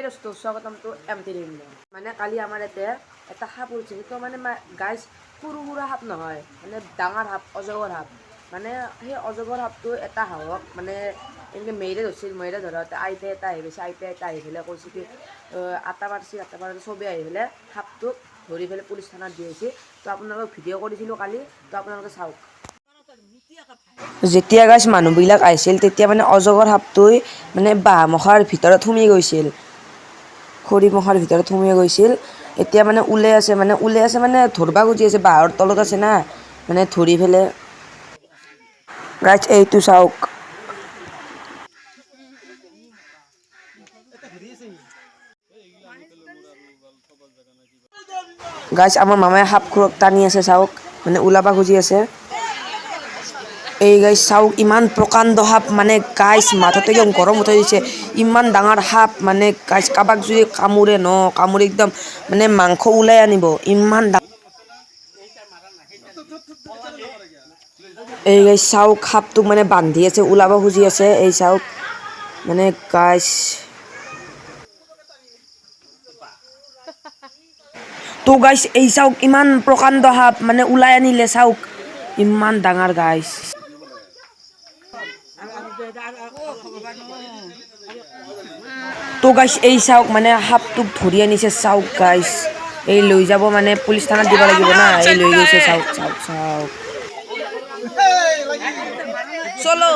দোস্তো স্বাগতম two MT review. মানে কালি আমাৰ ইয়াতে এটা সাপ উঠিছে, সেইটো মানে গাইজ সৰু সুৰা সাপ নহয়, মানে ডাঙৰ সাপ, অজগৰ সাপ। মানে সেই অজগৰ সাপটো এটা হাঁহক মানে এনেকৈ মেইৰে ধৰিছিল, মেইৰে ধৰাতে আইতাই এটা আহি গৈছে, আইতাই এটা আহি পেলাই কৈছে কি আটা পাৰছি চবেই আহি পেলাই সাপটোক ধৰি পেলাই পুলিচ থানাত দি আহিছে। তো আপোনালোকক ভিডিঅ' কৰিছিলোঁ কালি, তো আপোনালোকে চাওক। যেতিয়া গাইজ মানুহবিলাক আহিছিল তেতিয়া মানে অজগৰ সাপটোই মানে বাঁহ মখাৰ ভিতৰত সোমাই গৈছিল, খৰি মখাৰ ভিতৰত সোমাই গৈছিল। এতিয়া মানে ওলাই আছে মানে ধৰবা খুজি আছে, বাঁহৰ তলত আছে না, মানে ধৰি পেলাই। গাইজ এইটো চাওক, গাইজ আমাৰ মামাই সাপখোৰক টানি আছে চাওক, মানে ওলাবা খুজি আছে। এই গাইজ চাওক, ইমান প্ৰকাণ্ড সাপ, মানে গাইজ মাথাটো একদম গৰম উঠাই দিছে। ইমান ডাঙৰ সাপ, মানে গাইজ কাৰোবাক যদি কামোৰে কামুৰি একদম মানে মাংস ওলাই আনিব, ইমান ডাঙৰ। এই গাইজ চাওক, সাপটোক মানে বান্ধি আছে, ওলাব খুজি আছে। এই চাওক মানে গাইজ, তো গাইজ এই চাওক, ইমান প্ৰকাণ্ড সাপ মানে ওলাই আনিলে চাওক, ইমান ডাঙৰ গাইজ। তো গাইজ এই চাওক, মানে সাপটোক ধৰি আনিছে চাওক গাইজ, এই লৈ যাব মানে পুলিচ থানাত দিব লাগিব না, এই লৈ গৈছে চাওক চাওক চাওক। চলো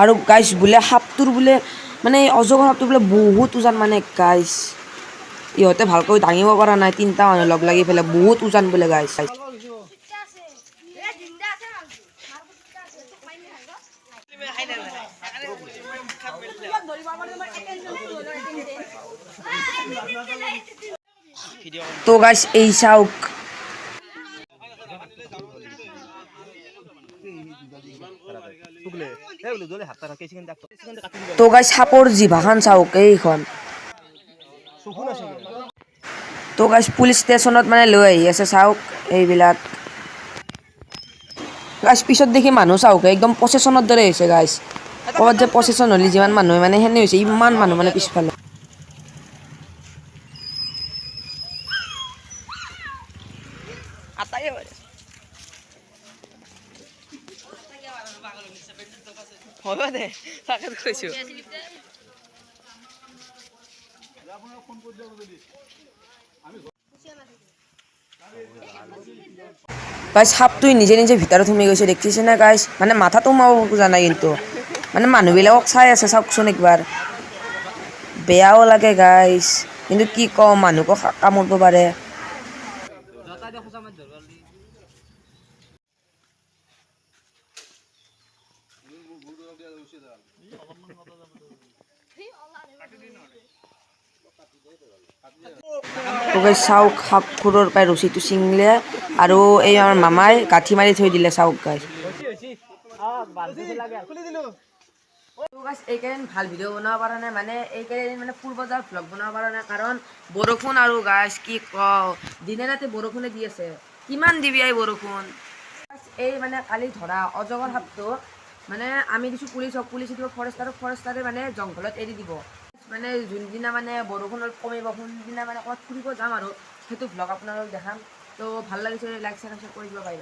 আৰু গাইজ বোলে সাপটোৰ বোলে মানে অজগৰ সাপটো বোলে বহুত ওজন, মানে গাইজ ইহঁতে ভালকৈ দাঙিব পৰা নাই, তিনিটা মানুহ লগ লাগি পেলাই, বহুত ওজন বোলে গাইজ। তো গাইজ এই চাওক, তো গাইজ সাপৰ জিভাখন চাওক এইখন। তো গাইজ পুলিচ ষ্টেচনত মানে লৈ আহি আছে চাওক এইবিলাক। গাইজ পিছত দেখি মানুহ চাওক, একদম প্ৰচেছনৰ দৰে হৈছে গাইজ, ক'ৰবাত যে প্ৰচেছন হ'লে যিমান মানুহ মানে সেনে হৈছে, ইমান মানুহ মানে পিছফালে। গাইজ সাপটোই নিজে নিজে ভিতৰত সোমাই গৈছে, দেখিছে না গাইজ, মানে মাথাটো সোমাব খোজা নাই, কিন্তু মানে মানুহবিলাকক চাই আছে চাওকচোন একবাৰ, বেয়াও লাগে গাইজ, কিন্তু কি কম, মানুহকো কামুৰিব পাৰে। তো গাইজ চাওক, সাপখোৰৰ পৰাই ৰছীটো ছিঙিলে আৰু এই আমাৰ মামাই গাঁঠি মাৰি থৈ দিলে চাওক গাইজ। এইকেইদিন ভাল ভিডিঅ' বনাব পৰা নাই, মানে এইকেইদিন মানে ফুল বজাৰ ভ্লগ বনাব পৰা নাই, কাৰণ বৰষুণ আৰু গাইজ কি কওঁ, দিনে ৰাতি বৰষুণে দি আছে, কিমান দিবি এই বৰষুণ। এই মানে কালি ধৰা অজগৰ সাপটো মানে আমি দিছোঁ পুলিচক, পুলিচে দিব ফৰেষ্টাৰে মানে জংঘলত এৰি দিব। মানে যোনদিনা মানে বৰষুণ অলপ কমিব, কোনদিনা মানে ক'ৰবাত ফুৰিব যাম আৰু সেইটো ভ্লগ আপোনালোকক দেখাম। তো ভাল লাগিছে, লাইক শ্বেয়াৰ কৰি দিব পাৰিব।